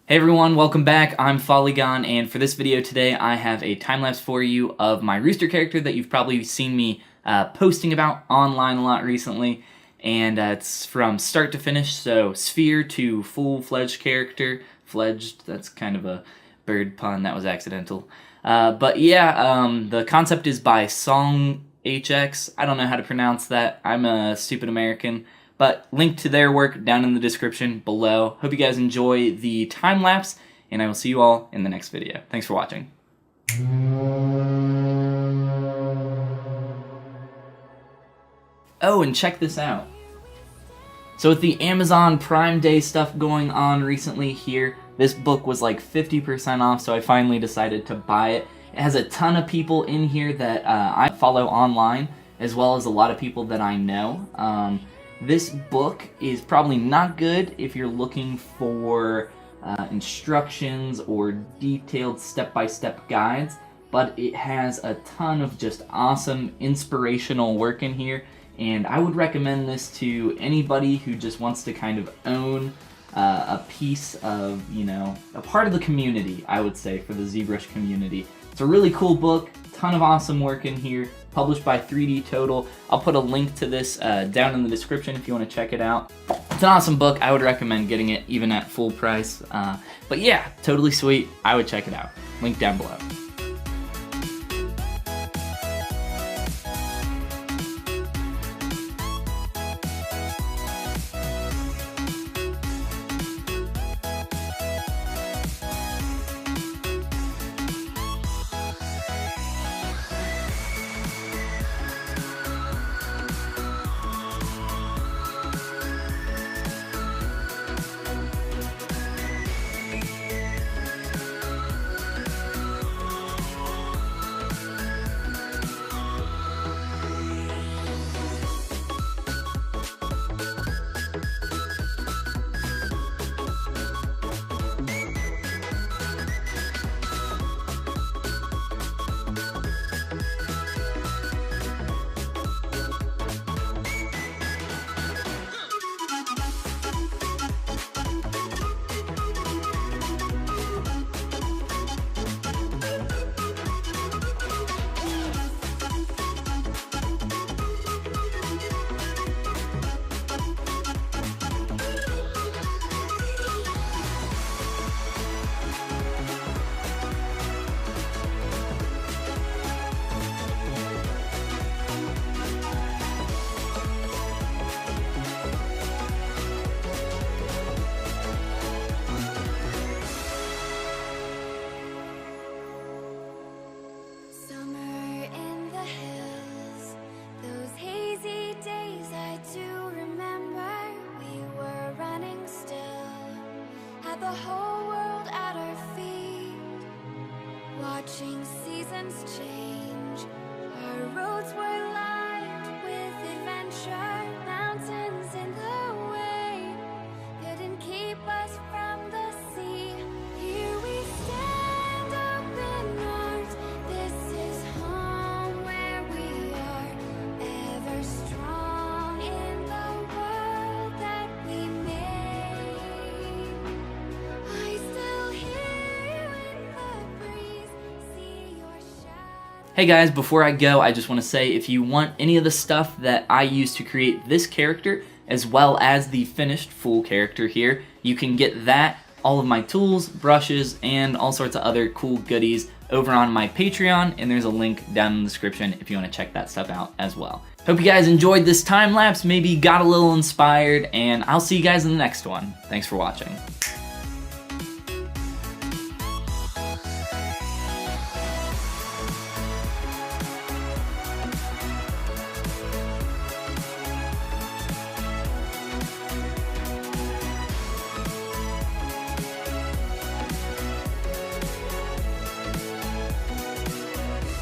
Hey everyone, welcome back. I'm Follygon, and for this video today I have a time-lapse for you of my Rooster character that you've probably seen me posting about online a lot recently, and it's from start to finish, so sphere to full-fledged character. Fledged, that's kind of a bird pun, that was accidental. But yeah, the concept is by Song HX. I don't know how to pronounce that. I'm a stupid American. But link to their work down in the description below. Hope you guys enjoy the time lapse, and I will see you all in the next video. Thanks for watching. Oh, and check this out. So with the Amazon Prime Day stuff going on recently here, this book was like 50% off, so I finally decided to buy it. It has a ton of people in here that I follow online, as well as a lot of people that I know. This book is probably not good if you're looking for instructions or detailed step-by-step guides, but it has a ton of just awesome inspirational work in here, and I would recommend this to anybody who just wants to kind of own a piece of, a part of the community, I would say, for the ZBrush community. It's a really cool book, ton of awesome work in here, published by 3D Total. I'll put a link to this down in the description if you want to check it out. It's an awesome book. I would recommend getting it even at full price. But yeah, totally sweet. I would check it out. Link down below. The whole world at our feet, watching seasons change. Our roads were lined with adventure, mountains in the way couldn't keep us from the sea. Here we stand up in arms. This is home where we are, ever strong in the world that we made. Hey guys, before I go, I just want to say if you want any of the stuff that I use to create this character, as well as the finished full character here, you can get that, all of my tools, brushes, and all sorts of other cool goodies over on my Patreon, and there's a link down in the description if you want to check that stuff out as well. Hope you guys enjoyed this time lapse, maybe got a little inspired, and I'll see you guys in the next one. Thanks for watching.